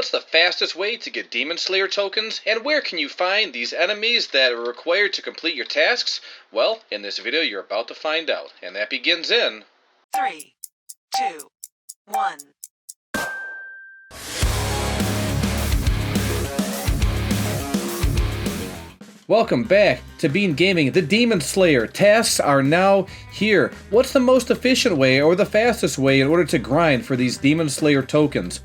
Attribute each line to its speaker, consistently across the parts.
Speaker 1: What's the fastest way to get Demon Slayer tokens, and where can you find these enemies that are required to complete your tasks? Well, in this video you're about to find out, and that begins in
Speaker 2: 3, 2, 1.
Speaker 1: Welcome back to Bean Gaming, the Demon Slayer. Tasks are now here. What's the most efficient way or the fastest way in order to grind for these Demon Slayer tokens?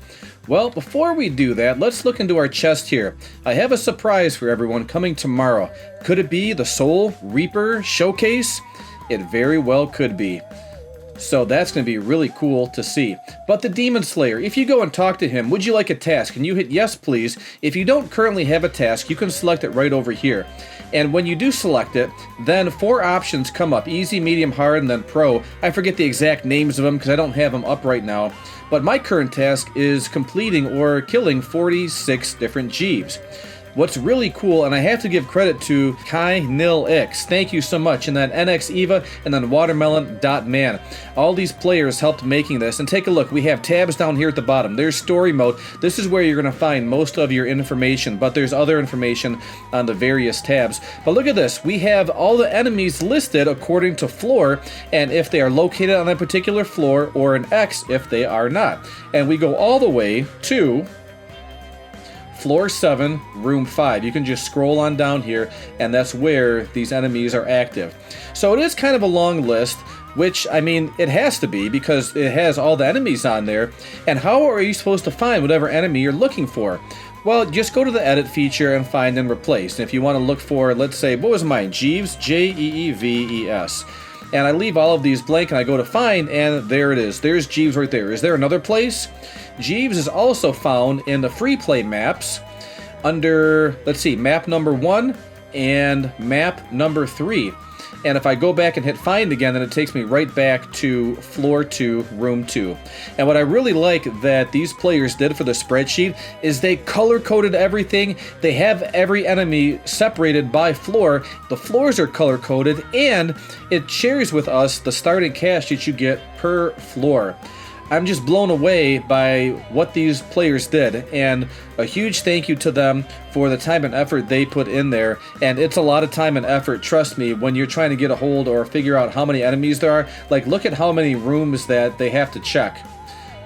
Speaker 1: Well, before we do that, let's look into our chest here. I have a surprise for everyone coming tomorrow. Could it be the Soul Reaper showcase? It very well could be. So that's going to be really cool to see. But the Demon Slayer, if you go and talk to him, would you like a task? And you hit yes, please. If you don't currently have a task, you can select it right over here. And when you do select it, then 4 options come up. Easy, medium, hard, and then pro. I forget the exact names of them because I don't have them up right now. But my current task is completing or killing 46 different Jeeves. What's really cool, and I have to give credit to Kai Nil X, thank you so much, and then NX Eva, and then Watermelon.man. All these players helped making this, and take a look, we have tabs down here at the bottom. There's story mode. This is where you're going to find most of your information, but there's other information on the various tabs. But look at this, we have all the enemies listed according to floor, and if they are located on a particular floor, or an X if they are not. And we go all the way to Floor 7, Room 5. You can just scroll on down here, and that's where these enemies are active. So it is kind of a long list, which, I mean, it has to be because it has all the enemies on there. And how are you supposed to find whatever enemy you're looking for? Well, just go to the edit feature and find and replace. And if you want to look for, let's say, what was mine? Jeeves, Jeeves. And I leave all of these blank and I go to find, and there it is. There's Jeeves right there. Is there another place? Jeeves is also found in the free play maps under, let's see, map number 1 and map number 3. And if I go back and hit find again, then it takes me right back to floor 2, room 2. And what I really like that these players did for the spreadsheet is they color-coded everything. They have every enemy separated by floor. The floors are color-coded, and it shares with us the starting cash that you get per floor. I'm just blown away by what these players did, and a huge thank you to them for the time and effort they put in there. And it's a lot of time and effort, trust me, when you're trying to get a hold or figure out how many enemies there are. Like, look at how many rooms that they have to check.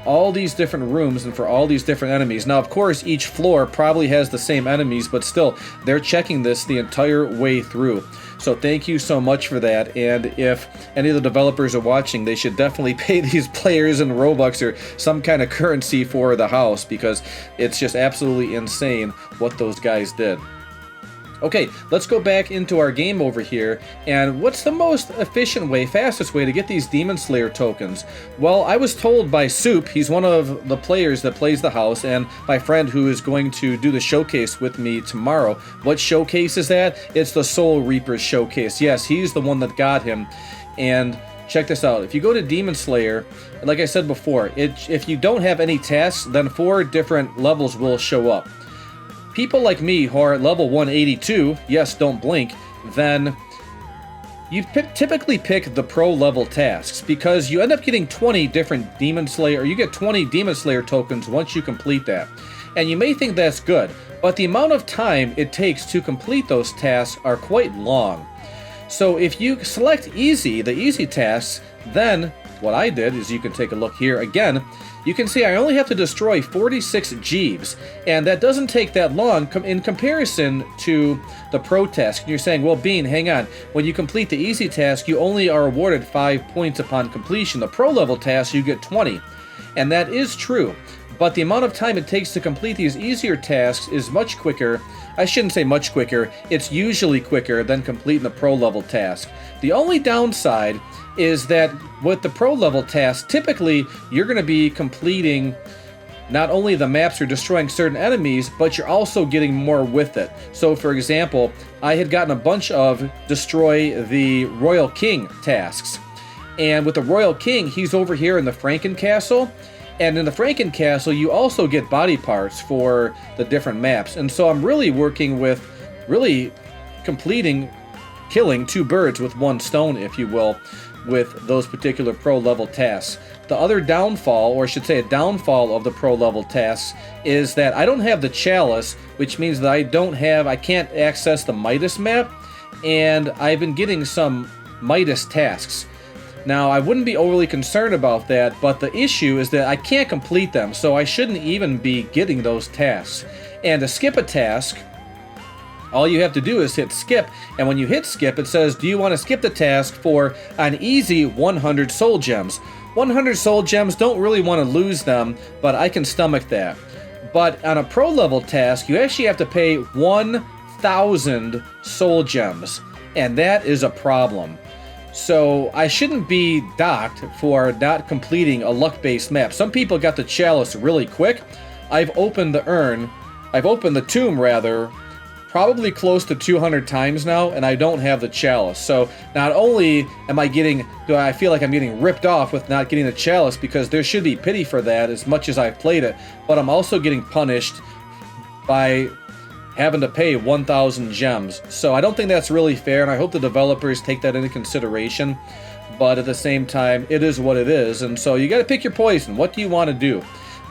Speaker 1: All these different rooms and for all these different enemies. Now, of course, each floor probably has the same enemies, but still, they're checking this the entire way through. So thank you so much for that, and if any of the developers are watching, they should definitely pay these players in Robux or some kind of currency for the house, because it's just absolutely insane what those guys did. Okay, let's go back into our game over here, and what's the most efficient way, fastest way to get these Demon Slayer tokens? Well, I was told by Soup, he's one of the players that plays the house, and my friend who is going to do the showcase with me tomorrow. What showcase is that? It's the Soul Reaper showcase. Yes, he's the one that got him, and check this out. If you go to Demon Slayer, like I said before, if you don't have any tasks, then 4 different levels will show up. People like me who are at level 182, yes, don't blink, then you typically pick the pro level tasks because you end up getting 20 different Demon Slayer, or you get 20 Demon Slayer tokens once you complete that. And you may think that's good, but the amount of time it takes to complete those tasks are quite long. So if you select easy, the easy tasks, then what I did is, you can take a look here again, you can see I only have to destroy 46 Jeeves, and that doesn't take that long in comparison to the pro task. And you're saying, well, Bean, hang on. When you complete the easy task, you only are awarded 5 points upon completion. The pro level task, you get 20. And that is true, but the amount of time it takes to complete these easier tasks is much quicker. I shouldn't say much quicker. It's usually quicker than completing the pro level task. The only downside is that with the pro level task, typically you're going to be completing not only the maps or destroying certain enemies, but you're also getting more with it. So for example, I had gotten a bunch of destroy the Royal King tasks, and with the Royal King, he's over here in the Franken Castle, and in the Franken Castle you also get body parts for the different maps. And so I'm really working with killing 2 birds with 1 stone, if you will, with those particular pro level tasks. the other downfall, or I should say a downfall of the pro level tasks, is that I don't have the Chalice, which means that I can't access the Midas map, and I've been getting some Midas tasks. Now, I wouldn't be overly concerned about that, but the issue is that I can't complete them, so I shouldn't even be getting those tasks. And to skip a task, all you have to do is hit skip, and when you hit skip, it says, do you want to skip the task for an easy 100 soul gems? 100 soul gems, don't really want to lose them, but I can stomach that. But on a pro level task, you actually have to pay 1,000 soul gems, and that is a problem. So I shouldn't be docked for not completing a luck-based map. Some people got the Chalice really quick. I've opened the tomb rather, probably close to 200 times now, and I don't have the Chalice. So not only do I feel like I'm getting ripped off with not getting the Chalice, because there should be pity for that as much as I've played it, but I'm also getting punished by having to pay 1,000 gems. So I don't think that's really fair, and I hope the developers take that into consideration. But at the same time, it is what it is, and so you got to pick your poison. What do you want to do?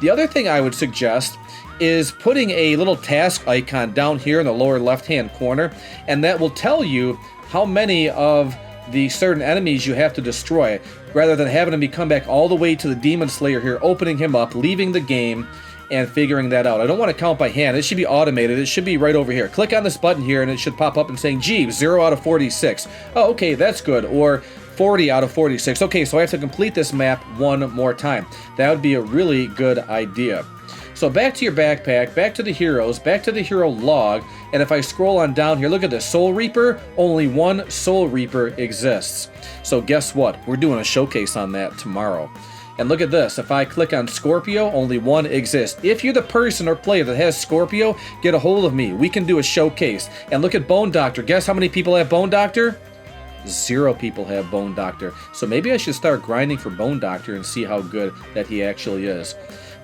Speaker 1: The other thing I would suggest is putting a little task icon down here in the lower left-hand corner, and that will tell you how many of the certain enemies you have to destroy, rather than having to come back all the way to the Demon Slayer here, opening him up, leaving the game, and figuring that out. I don't want to count by hand. It should be automated. It should be right over here. Click on this button here and it should pop up and saying, gee, 0 out of 46. Oh, okay, that's good. Or 40 out of 46. Okay, so I have to complete this map one more time. That would be a really good idea. So back to your backpack, back to the heroes, back to the hero log, and if I scroll on down here, look at this, Soul Reaper, only one Soul Reaper exists. So guess what? We're doing a showcase on that tomorrow. And look at this, if I click on Scorpio, only one exists. If you're the person or player that has Scorpio, get a hold of me. We can do a showcase. And look at Bone Doctor. Guess how many people have Bone Doctor? 0 people have Bone Doctor. So maybe I should start grinding for Bone Doctor and see how good that he actually is.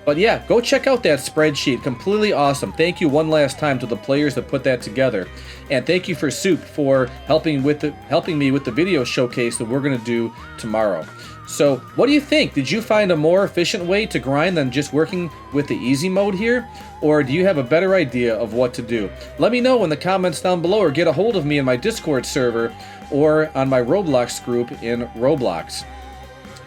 Speaker 1: But yeah, go check out that spreadsheet. Completely awesome. Thank you one last time to the players that put that together. And thank you for Soup for helping me with the video showcase that we're going to do tomorrow. So what do you think? Did you find a more efficient way to grind than just working with the easy mode here? Or do you have a better idea of what to do? Let me know in the comments down below, or get a hold of me in my Discord server or on my Roblox group in Roblox.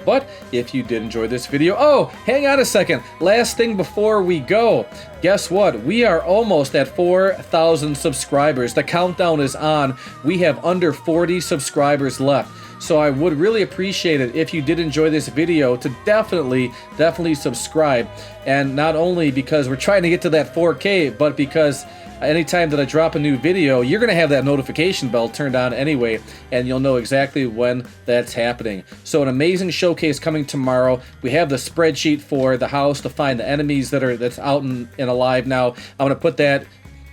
Speaker 1: But if you did enjoy this video, oh, hang on a second. Last thing before we go. Guess what? We are almost at 4,000 subscribers. The countdown is on. We have under 40 subscribers left. So I would really appreciate it if you did enjoy this video to definitely subscribe. And not only because we're trying to get to that 4K, but because anytime that I drop a new video, you're going to have that notification bell turned on anyway, and you'll know exactly when that's happening. So an amazing showcase coming tomorrow. We have the spreadsheet for the house to find the enemies that's out and alive now. I'm going to put that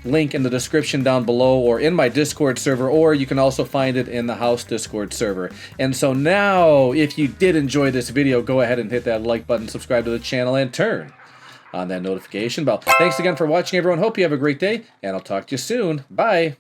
Speaker 1: link in the description down below, or in my Discord server, or you can also find it in the house Discord server. And so now, if you did enjoy this video, go ahead and hit that like button, subscribe to the channel, and turn on that notification bell. Thanks again for watching, everyone. Hope you have a great day, and I'll talk to you soon. Bye.